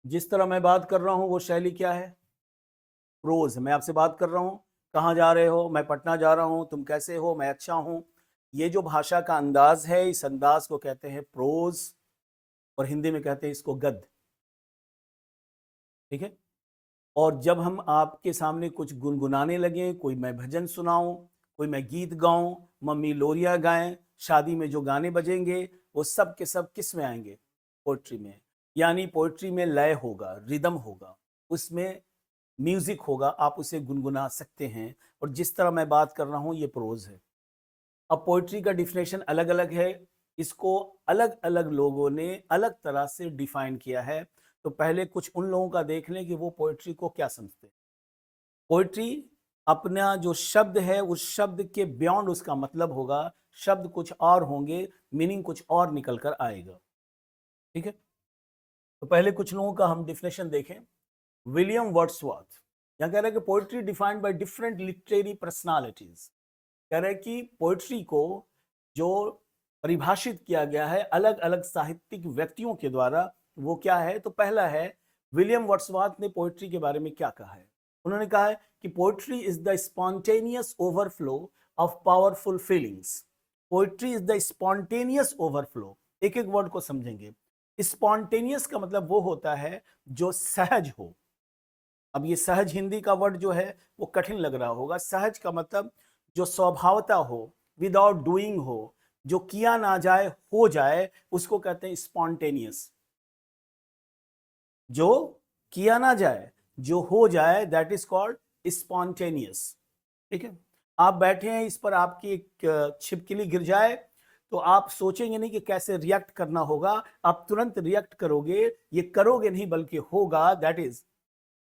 जिस तरह मैं बात कर रहा हूं वो शैली क्या है? प्रोज। मैं आपसे बात कर रहा हूं, कहाँ जा रहे हो? मैं पटना जा रहा हूं। तुम कैसे हो? मैं अच्छा हूं। ये जो भाषा का अंदाज है, इस अंदाज को कहते हैं प्रोज, और हिंदी में कहते हैं इसको गद्य। ठीक है। और जब हम आपके सामने कुछ गुनगुनाने लगे, कोई मैं भजन सुनाऊं, कोई मैं गीत गाऊं, मम्मी लोरिया गाएं, शादी में जो गाने बजेंगे वो सब के सब किस में आएंगे? पोइट्री में। यानी पोइट्री में लय होगा, रिदम होगा, उसमें म्यूजिक होगा, आप उसे गुनगुना सकते हैं। और जिस तरह मैं बात कर रहा हूं ये प्रोज है। अब पोइट्री का डिफिनेशन अलग अलग है, इसको अलग अलग लोगों ने अलग तरह से डिफाइन किया है। तो पहले कुछ उन लोगों का देख लें कि वो पोइट्री को क्या समझते हैं। पोइट्री अपना जो शब्द है उस शब्द के बियॉन्ड उसका मतलब होगा, शब्द कुछ और होंगे, मीनिंग कुछ और निकल कर आएगा। ठीक है। तो पहले कुछ लोगों का हम डिफिनेशन देखें। विलियम वर्ड्सवर्थ यहाँ कह रहे हैं कि poetry defined by different literary personalities. कह रहे हैं कि पोइट्री को जो परिभाषित किया गया है अलग अलग साहित्यिक व्यक्तियों के द्वारा, वो क्या है? तो पहला है, विलियम वर्ड्सवर्थ ने पोइट्री के बारे में क्या कहा है? उन्होंने कहा है कि poetry is the spontaneous overflow of powerful feelings. Poetry is the spontaneous overflow. एक एक वर्ड को समझेंगे। स्पॉन्टेनियस का मतलब वो होता है जो सहज हो। अब ये सहज हिंदी का वर्ड जो है वो कठिन लग रहा होगा। सहज का मतलब जो स्वभावता हो, विदाउट डूइंग हो, जो किया ना जाए हो जाए, उसको कहते हैं स्पॉन्टेनियस। जो किया ना जाए, जो हो जाए, दैट इज कॉल्ड स्पॉन्टेनियस। ठीक है। आप बैठे हैं, इस पर आपकी एक छिपकली गिर जाए तो आप सोचेंगे नहीं कि कैसे रिएक्ट करना होगा, आप तुरंत रिएक्ट करोगे। ये करोगे नहीं बल्कि होगा, दैट इज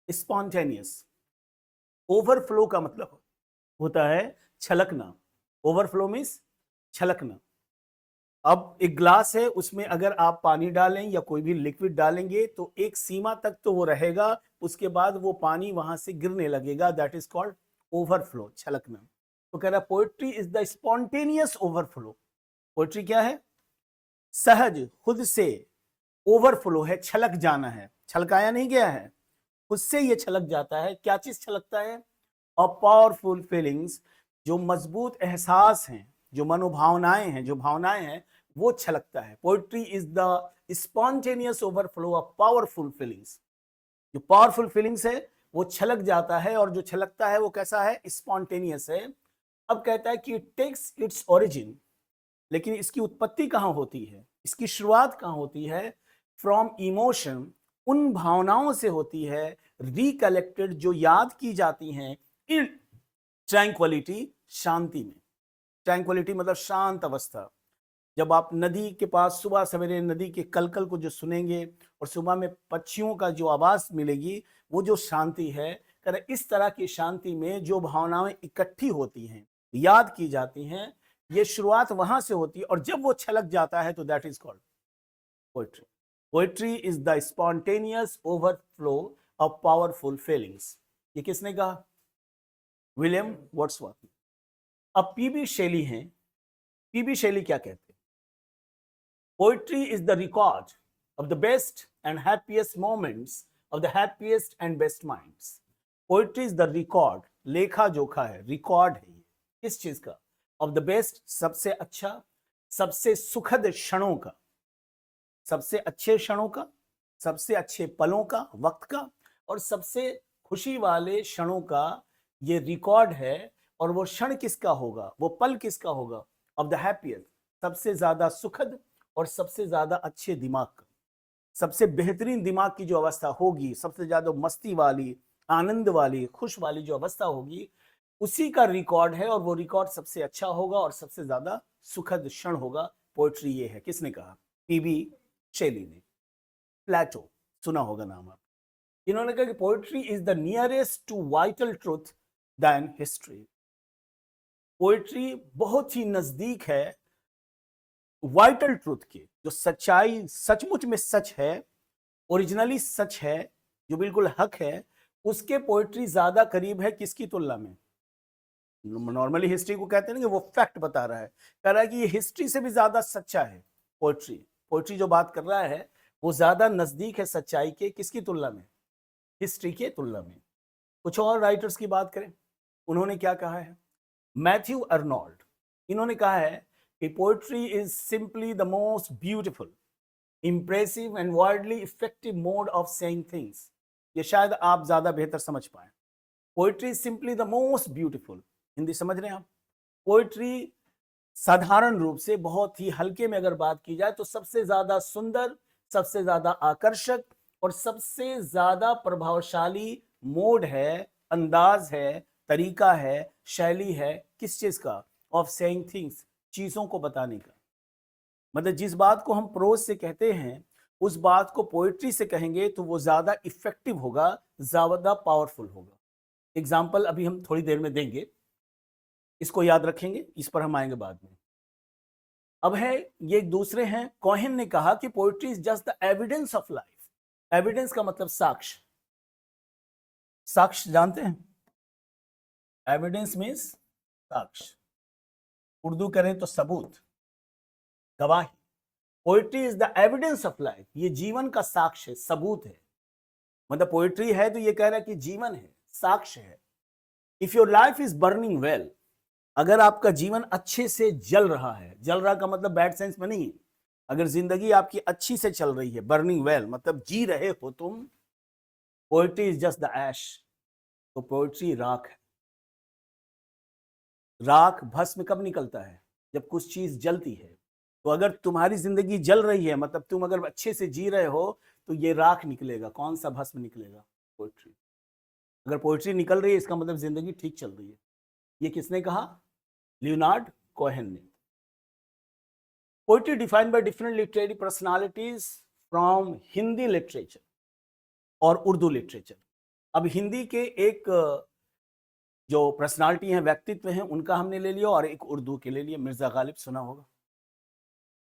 स्पॉन्टेनियस। ओवरफ्लो का मतलब होता है छलकना। Overflow means छलकना। अब एक ग्लास है, उसमें अगर आप पानी डालें या कोई भी लिक्विड डालेंगे तो एक सीमा तक तो वो रहेगा, उसके बाद वो पानी वहां से गिरने लगेगा, दैट इज कॉल्ड ओवरफ्लो, छलकना। तो कह रहा poetry is the spontaneous overflow. Poetry क्या है? सहज, खुद से ओवरफ्लो है, छलक जाना है, छलकाया नहीं गया है, खुद से ये छलक जाता है। क्या चीज छलकता है? और पावरफुल फीलिंग्स, जो मजबूत एहसास हैं, जो मनोभावनाएं हैं, जो भावनाएं हैं, वो छलकता है। Poetry is the spontaneous overflow of powerful feelings. जो पावरफुल फीलिंग्स है वो छलक जाता है, और जो छलकता है वो कैसा है? स्पॉन्टेनियस है। अब कहता है कि इट टेक्स इट्स ओरिजिन, लेकिन इसकी उत्पत्ति कहां होती है, इसकी शुरुआत कहां होती है? फ्रॉम इमोशन, उन भावनाओं से होती है, रिकलेक्टेड, जो याद की जाती हैं, इन ट्रैंक्विलिटी, शांति में। ट्रैंक्विलिटी मतलब शांत अवस्था। जब आप नदी के पास सुबह सवेरे नदी के कलकल को जो सुनेंगे और सुबह में पक्षियों का जो आवाज मिलेगी, वो जो शांति है, कर इस तरह की शांति में जो भावनाएं इकट्ठी होती हैं, याद की जाती हैं, ये शुरुआत वहां से होती है। और जब वो छलक जाता है तो that is called poetry. Poetry is the spontaneous overflow of powerful feelings. ये किसने कहा? William Wordsworth. अब पीबी शेली हैं। पीबी शेली क्या कहते हैं? Poetry is the record of the best and happiest moments of the happiest and best minds. Poetry is the record, लेखा जोखा है, रिकॉर्ड है ये किस चीज का? ऑफ द बेस्ट, सबसे अच्छा, सबसे सुखद क्षणों का, सबसे अच्छे क्षणों का, सबसे अच्छे पलों का, वक्त का, और सबसे खुशी वाले क्षणों का ये रिकॉर्ड है। और वो क्षण किसका होगा, वो पल किसका होगा? ऑफ द हैप्पीएस्ट, सबसे ज्यादा सुखद और सबसे ज्यादा अच्छे दिमाग का, सबसे बेहतरीन दिमाग की जो अवस्था होगी, सबसे ज्यादा मस्ती वाली, आनंद वाली, खुश वाली जो अवस्था होगी, उसी का रिकॉर्ड है। और वो रिकॉर्ड सबसे अच्छा होगा और सबसे ज्यादा सुखद क्षण होगा। पोएट्री ये है। किसने कहा? पीबी शेली ने। प्लेटो, सुना होगा नाम आप। इन्होंने कहा कि poetry is the nearest to vital truth than history. Poetry बहुत ही नजदीक है वाइटल ट्रुथ के, जो सच्चाई सचमुच में सच है, ओरिजिनली सच है, जो बिल्कुल हक है, उसके पोएट्री ज्यादा करीब है। किसकी तुलना में? नॉर्मली हिस्ट्री को कहते हैं ना कि वो फैक्ट बता रहा है, कह रहा है कि ये हिस्ट्री से भी ज्यादा सच्चा है पोएट्री। पोएट्री जो बात कर रहा है वो ज्यादा नजदीक है सच्चाई के, किसकी तुलना में? हिस्ट्री के तुलना में। कुछ और राइटर्स की बात करें, उन्होंने क्या कहा है? मैथ्यू अर्नोल्ड, इन्होंने कहा है कि poetry is simply the most beautiful, impressive and widely effective mode of saying things. ये शायद आप ज्यादा बेहतर समझ पाए। Poetry is simply the most beautiful, Hindi समझ रहे हैं आप? पोएट्री साधारण रूप से बहुत ही हल्के में अगर बात की जाए तो सबसे ज्यादा सुंदर, सबसे ज्यादा आकर्षक और सबसे ज्यादा प्रभावशाली मोड है, अंदाज है, तरीका है, शैली है, किस चीज का? ऑफ सेइंग थिंग्स, चीजों को बताने का। मतलब जिस बात को हम प्रोज से कहते हैं उस बात को पोएट्री से कहेंगे तो वो ज्यादा इफेक्टिव होगा, ज्यादा पावरफुल होगा। एग्जाम्पल अभी हम थोड़ी देर में देंगे, इसको याद रखेंगे, इस पर हम आएंगे बाद में। अब है ये दूसरे हैं, कोहेन ने कहा कि poetry is just the evidence of life. Evidence का मतलब साक्ष्य। साक्ष्य जानते हैं? एविडेंस मीन्स साक्ष्य, उर्दू करें तो सबूत, गवाही। Poetry is the evidence of life, ये जीवन का साक्ष्य है, सबूत है। मतलब पोएट्री है तो ये कह रहा है कि जीवन है, साक्ष्य है। If your life is burning well, अगर आपका जीवन अच्छे से जल रहा है, जल रहा का मतलब बैड सेंस में नहीं है, अगर जिंदगी आपकी अच्छी से चल रही है, बर्निंग वेल मतलब जी रहे हो तुम, पोएट्री इज जस्ट द ऐश, तो पोएट्री राख है। राख, भस्म कब निकलता है? जब कुछ चीज जलती है। तो अगर तुम्हारी जिंदगी जल रही है, मतलब तुम अगर अच्छे से जी रहे हो, तो ये राख निकलेगा। कौन सा भस्म निकलेगा? पोएट्री। अगर पोएट्री निकल रही है इसका मतलब जिंदगी ठीक चल रही है। ये किसने कहा? लियोनार्ड कोहेन ने। Poetry defined by different literary personalities from Hindi literature और उर्दू लिटरेचर। अब हिंदी के एक जो पर्सनालिटी हैं, व्यक्तित्व हैं, उनका हमने ले लिया और एक उर्दू के ले लिया। मिर्जा गालिब सुना होगा।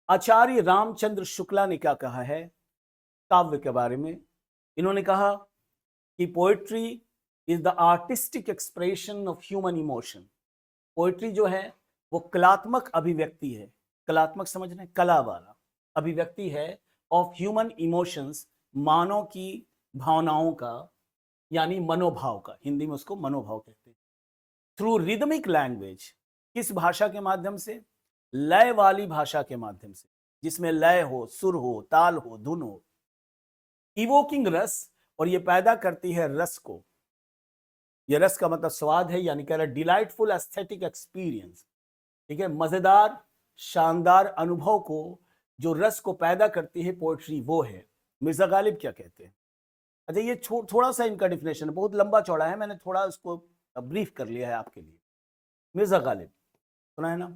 आचार्य रामचंद्र शुक्ला ने क्या कहा है काव्य के बारे में? इन्होंने कहा कि poetry is the artistic expression of human emotion. Poetry जो है वो कलात्मक अभिव्यक्ति है। कलात्मक समझ रहे हैं? कला वाला अभिव्यक्ति है ऑफ ह्यूमन इमोशंस, मानव की भावनाओं का, यानी मनोभाव का। हिंदी में उसको मनोभाव कहते हैं। थ्रू रिदमिक लैंग्वेज, किस भाषा के माध्यम से? लय वाली भाषा के माध्यम से, जिसमें लय हो, सुर हो, ताल हो, धुन हो। इवोकिंग रस, और ये पैदा करती है रस को। ये रस का मतलब स्वाद है, यानी कह रहा है डिलाइटफुल एस्थेटिक एक्सपीरियंस। ठीक है, मजेदार शानदार अनुभव को, जो रस को पैदा करती है पोएट्री, वो है। मिर्जा गालिब क्या कहते हैं? अच्छा, ये थोड़ा सा इनका डिफिनेशन बहुत लंबा चौड़ा है, मैंने थोड़ा इसको ब्रीफ कर लिया है आपके लिए। मिर्जा गालिब सुना है ना?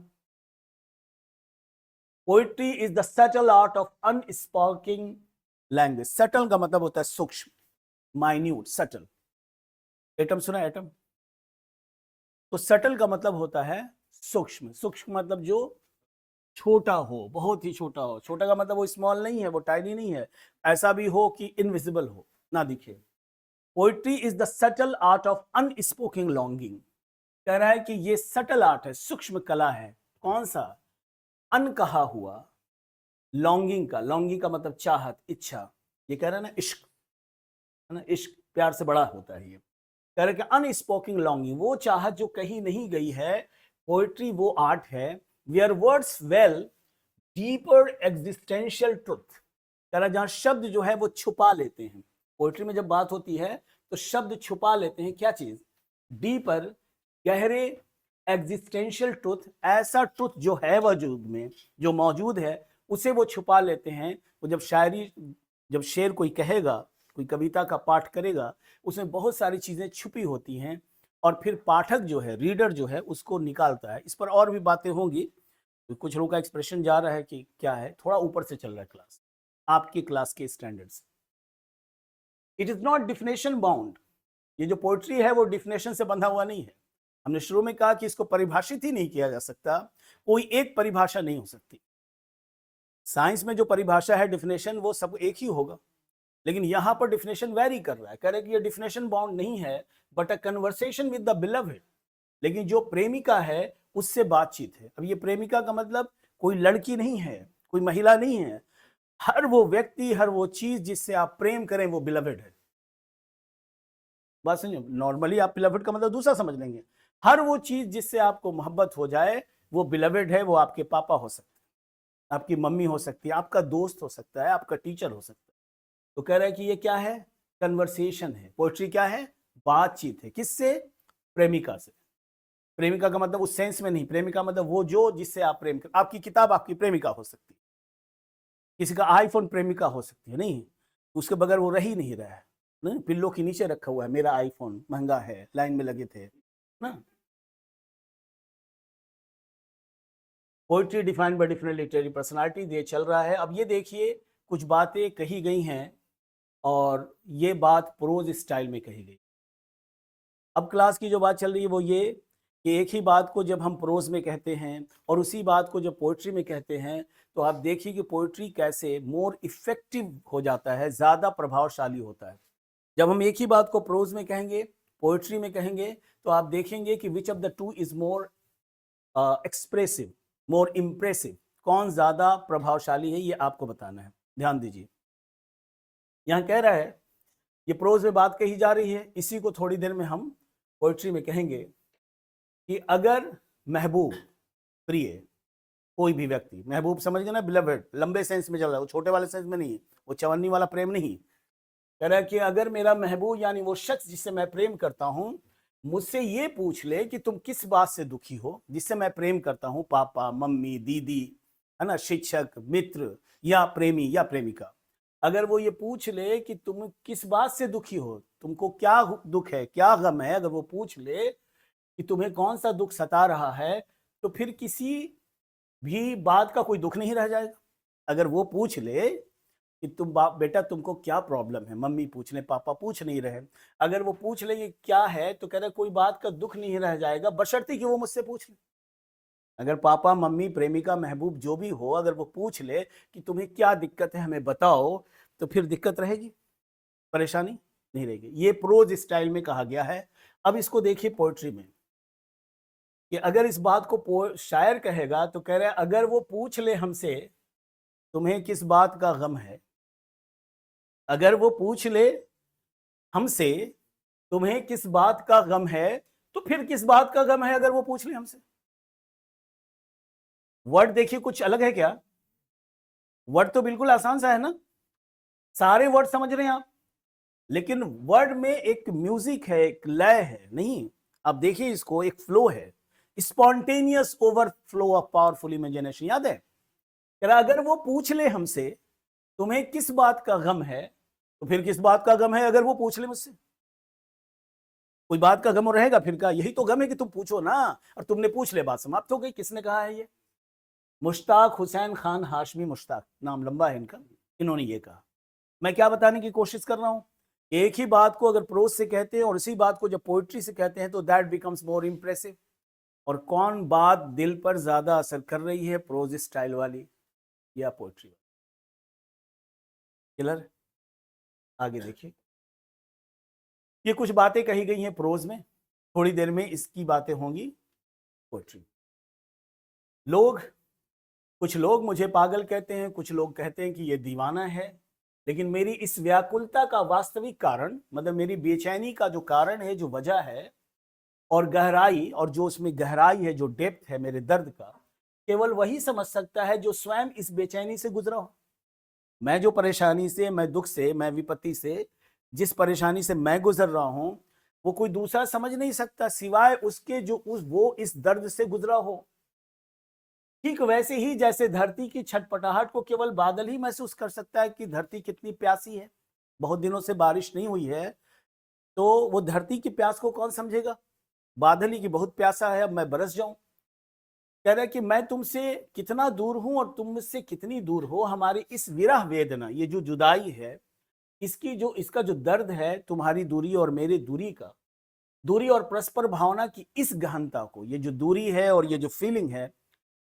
Poetry is the subtle art of unspoken language. Subtle का मतलब होता है सूक्ष्म, माइन्यूट, सटल। एटम सुना है? एटम। तो सटल का मतलब होता है सूक्ष्म। सूक्ष्म मतलब जो छोटा हो, बहुत ही छोटा हो। छोटा का मतलब वो स्मॉल नहीं है, वो टाइनी नहीं है, ऐसा भी हो कि इनविजिबल हो, ना दिखे। Poetry is the subtle art of unspoken longing. कह रहा है कि ये सटल आर्ट है, सूक्ष्म कला है। कौन सा? अनकहा हुआ लॉन्गिंग का। लॉन्गिंग का मतलब चाहत, इच्छा। ये कह रहा है ना, इश्क है ना, इश्क प्यार से बड़ा होता है। ये कह रहे कि अनस्पोकन लॉन्गिंग, वो चाहत जो कहीं नहीं गई है। पोइट्री वो आर्ट है where words well deeper existential truth. कह रहा जहां शब्द जो है वो छुपा लेते हैं। पोइट्री में जब बात होती है तो शब्द छुपा लेते हैं क्या चीज? डीपर, गहरे एग्जिस्टेंशियल ट्रुथ। ऐसा ट्रुथ जो है वजूद में, जो मौजूद है, उसे वो छुपा लेते हैं। वो जब शेर कोई कहेगा, कोई कविता का पाठ करेगा, उसमें बहुत सारी चीजें छुपी होती हैं और फिर पाठक जो है, रीडर जो है, उसको निकालता है। इस पर और भी बातें होंगी। तो कुछ लोगों का एक्सप्रेशन जा रहा है कि क्या है, थोड़ा ऊपर से चल रहा है क्लास, आपकी क्लास के स्टैंडर्ड से। It is not definition bound. ये जो पोएट्री है वो डिफिनेशन से बंधा हुआ नहीं है। हमने शुरू में कहा कि इसको परिभाषित ही नहीं किया जा सकता, कोई एक परिभाषा नहीं हो सकती। साइंस में जो परिभाषा है, डिफिनेशन, वो सब एक ही होगा, लेकिन यहां पर डिफिनेशन वेरी कर रहा है। कह रहे कि ये डिफिनेशन बाउंड नहीं है, but a conversation with the beloved. लेकिन जो प्रेमिका है उससे बातचीत है। अब ये प्रेमिका का मतलब कोई लड़की नहीं है, कोई महिला नहीं है। हर वो व्यक्ति, हर वो चीज जिससे आप प्रेम करें वो बिलवेड है। बात समझे? नॉर्मली आप बिलवेड का मतलब दूसरा समझ लेंगे। हर वो चीज जिससे आपको मोहब्बत हो जाए वो बिलवेड है। वो आपके पापा हो सकते हैं, आपकी मम्मी हो सकती है, आपका दोस्त हो सकता है, आपका टीचर हो सकता है। तो कह रहा है कि ये क्या है? कन्वर्सेशन है। पोएट्री क्या है? बातचीत है। किससे? प्रेमिका से। प्रेमिका का मतलब उस सेंस में नहीं, प्रेमिका मतलब वो जो जिससे आप प्रेम कर। आपकी किताब आपकी प्रेमिका हो सकती है, किसी का आईफोन प्रेमिका हो सकती है। नहीं, उसके बगैर वो रह ही नहीं रहा है। नहीं, पिल्लो के नीचे रखा हुआ है, मेरा आईफोन महंगा है, लाइन में लगे थे ना। Poetry defined by different literary personality, ये चल रहा है। अब ये देखिए, कुछ बातें कही गई हैं और ये बात प्रोज स्टाइल में कही गई। अब क्लास की जो बात चल रही है वो ये कि एक ही बात को जब हम प्रोज में कहते हैं और उसी बात को जब पोइट्री में कहते हैं, तो आप देखिए कि पोइट्री कैसे मोर इफेक्टिव हो जाता है, ज़्यादा प्रभावशाली होता है। जब हम एक ही बात को प्रोज में कहेंगे, पोइट्री में कहेंगे, तो आप देखेंगे कि which of the two is more expressive, more impressive, कौन ज़्यादा प्रभावशाली है, ये आपको बताना है। ध्यान दीजिए, यहाँ कह रहा है, ये प्रोज में बात कही जा रही है, इसी को थोड़ी देर में हम पोइट्री में कहेंगे कि अगर महबूब, प्रिय, कोई भी व्यक्ति, महबूब समझ गए ना, बिलवेड लंबे सेंस में चल रहा है, वो छोटे वाले सेंस में नहीं है, वो चवन्नी वाला प्रेम नहीं। कह रहा है कि अगर मेरा महबूब यानी वो शख्स जिससे मैं प्रेम करता हूं, मुझसे ये पूछ ले कि तुम किस बात से दुखी हो, जिससे मैं प्रेम करता हूं, पापा, मम्मी, दीदी, है ना, शिक्षक, मित्र या प्रेमी या प्रेमिका, अगर वो ये पूछ ले कि तुम किस बात से दुखी हो, तुमको क्या दुख है, क्या गम है, अगर वो पूछ ले कि तुम्हें कौन सा दुख सता रहा है, तो फिर किसी भी बात का कोई दुख नहीं रह जाएगा। अगर वो पूछ ले कि तुम बाप बेटा तुमको क्या प्रॉब्लम है, मम्मी पूछ ले, पापा पूछ नहीं रहे, अगर वो पूछ ले कि क्या है, तो कह रहे कोई बात का दुख नहीं रह जाएगा, बशर्ते कि वो मुझसे पूछ ले। अगर पापा, मम्मी, प्रेमिका, महबूब जो भी हो, अगर वो पूछ ले कि तुम्हें क्या दिक्कत है हमें बताओ, तो फिर दिक्कत रहेगी, परेशानी नहीं रहेगी। ये प्रोज स्टाइल में कहा गया है। अब इसको देखिए पोएट्री में कि अगर इस बात को शायर कहेगा, तो कह रहे हैं अगर वो पूछ ले हमसे तुम्हें किस बात का गम है, अगर वो पूछ ले हमसे तुम्हें किस बात का गम है, तो फिर किस बात का गम है अगर वो पूछ ले हमसे। वर्ड देखिए कुछ अलग है क्या? वर्ड तो बिल्कुल आसान सा है ना, सारे वर्ड समझ रहे हैं आप, लेकिन वर्ड में एक म्यूजिक है, एक लय है। नहीं, आप देखिए इसको, एक फ्लो है, spontaneous overflow of powerful imagination. याद है, अगर वो पूछ ले हमसे तुम्हें किस बात का गम है, तो फिर किस बात का गम है अगर वो पूछ ले मुझसे। कोई बात का गम रहेगा फिर का, यही तो गम है कि तुम पूछो ना, और तुमने पूछ ले, बात समाप्त हो गई। किसने कहा है ये? मुश्ताक हुसैन खान हाशमी मुश्ताक, नाम लंबा है इनका, इन्होंने ये कहा। मैं क्या बताने की कोशिश कर रहा हूं, एक ही बात को अगर प्रोज से कहते हैं और इसी बात को जब पोइट्री से कहते हैं, तो दैट बिकम्स मोर इंप्रेसिव। और कौन बात दिल पर ज्यादा असर कर रही है, प्रोज स्टाइल वाली या पोइट्री वाली? क्लियर? आगे देखिए, ये कुछ बातें कही गई हैं प्रोज में, थोड़ी देर में इसकी बातें होंगी पोइट्री। लोग, कुछ लोग मुझे पागल कहते हैं, कुछ लोग कहते हैं कि ये दीवाना है, लेकिन मेरी इस व्याकुलता का वास्तविक कारण, मतलब मेरी बेचैनी का जो कारण है, जो वजह है और गहराई, और जो उसमें गहराई है, जो डेप्थ है मेरे दर्द का, केवल वही समझ सकता है जो स्वयं इस बेचैनी से गुजरा हो। मैं जो परेशानी से, मैं दुख से, मैं विपत्ति से, जिस परेशानी से मैं गुजर रहा हूं, वो कोई दूसरा समझ नहीं सकता सिवाय उसके जो वो इस दर्द से गुजरा हो। ठीक वैसे ही जैसे धरती की छटपटाहट को केवल बादल ही महसूस कर सकता है कि धरती कितनी प्यासी है, बहुत दिनों से बारिश नहीं हुई है, तो वो धरती की प्यास को कौन समझेगा? बादल ही की बहुत प्यासा है, अब मैं बरस जाऊं। कह रहा है कि मैं तुमसे कितना दूर हूं और तुम मुझसे कितनी दूर हो, हमारी इस विरह वेदना, ये जो जुदाई है, इसकी जो, इसका जो दर्द है, तुम्हारी दूरी और मेरी दूरी का, दूरी और परस्पर भावना की इस गहनता को, ये जो दूरी है और ये जो फीलिंग है,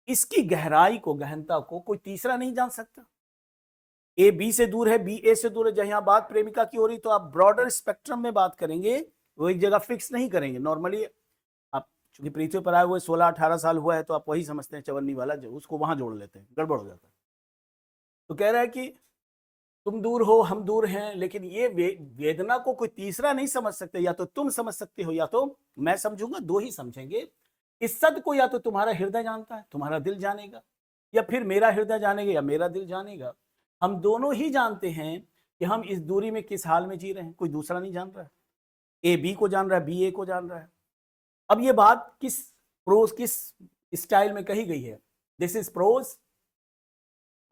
इसकी गहराई को, गहनता को कोई तीसरा नहीं जान सकता। ए बी से दूर है, बी ए से दूर है। जहां बात प्रेमिका की हो रही, तो आप ब्रॉडर स्पेक्ट्रम में बात करेंगे, वो एक जगह फिक्स नहीं करेंगे। नॉर्मली आप चूंकि पृथ्वी पर आए हुए 16-18 साल हुआ है, तो आप वही समझते हैं चवन्नी वाला, जो उसको वहां जोड़ लेते हैं, गड़बड़ हो जाता है। तो कह रहा है कि तुम दूर हो, हम दूर हैं, लेकिन ये वेदना को कोई तीसरा नहीं समझ सकते। या तो तुम समझ सकते हो या तो मैं समझूंगा, दो ही समझेंगे। इस सत्य को या तो तुम्हारा हृदय जानता है, तुम्हारा दिल जानेगा, या फिर मेरा हृदय जानेगा या मेरा दिल जानेगा। हम दोनों ही जानते हैं कि हम इस दूरी में किस हाल में जी रहे हैं, कोई दूसरा नहीं जान रहा है। ए बी को जान रहा है, बी ए को जान रहा है। अब ये बात किस प्रोज, किस स्टाइल में कही गई है? दिस इज प्रोज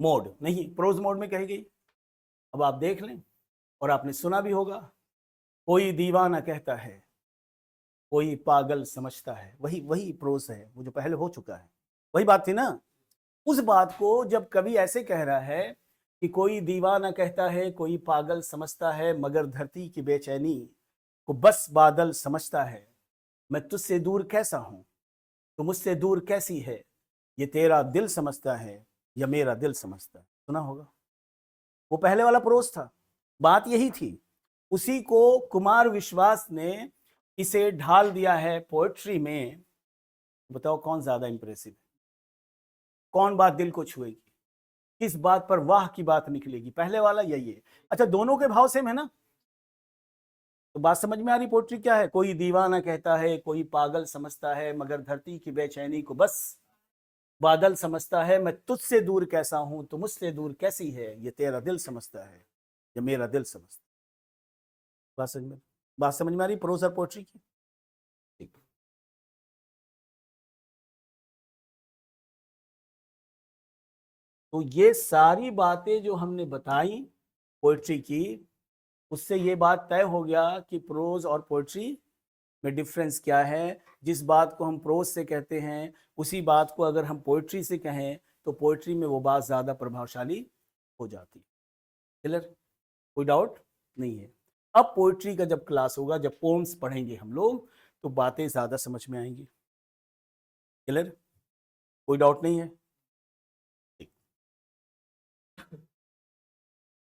मोड, नहीं, प्रोज मोड में कही गई। अब आप देख लें, और आपने सुना भी होगा, कोई दीवाना कहता है, कोई पागल समझता है। वही वही प्रोज है, वो जो पहले हो चुका है, वही बात थी ना। उस बात को जब कवि ऐसे कह रहा है कि कोई दीवाना कहता है, कोई पागल समझता है, मगर धरती की बेचैनी को बस बादल समझता है। मैं तुझसे दूर कैसा हूं, तू मुझसे दूर कैसी है, ये तेरा दिल समझता है या मेरा दिल समझता है। सुना होगा, वो पहले वाला प्रोज था, बात यही थी। उसी को कुमार विश्वास ने इसे ढाल दिया है पोएट्री में। बताओ कौन ज्यादा इंप्रेसिव है, कौन बात दिल को छुएगी, किस बात पर वाह की बात निकलेगी, पहले वाला यही है। अच्छा, दोनों के भाव सेम है ना? तो बात समझ में आ रही पोएट्री क्या है? कोई दीवाना कहता है, कोई पागल समझता है, मगर धरती की बेचैनी को बस बादल समझता है। मैं तुझसे दूर कैसा हूं, तो मुझसे दूर कैसी है, ये तेरा दिल समझता है या मेरा दिल समझता है। बात समझ में आ रही प्रोज और पोएट्री की? ठीक। तो ये सारी बातें जो हमने बताई पोएट्री की, उससे ये बात तय हो गया कि प्रोज और पोएट्री में डिफरेंस क्या है। जिस बात को हम प्रोज से कहते हैं, उसी बात को अगर हम पोएट्री से कहें तो पोएट्री में वो बात ज्यादा प्रभावशाली हो जाती है। क्लियर? कोई डाउट नहीं है। अब पोएट्री का जब क्लास होगा, जब पोम्स पढ़ेंगे हम लोग, तो बातें ज्यादा समझ में आएंगी। क्लियर? कोई डाउट नहीं है?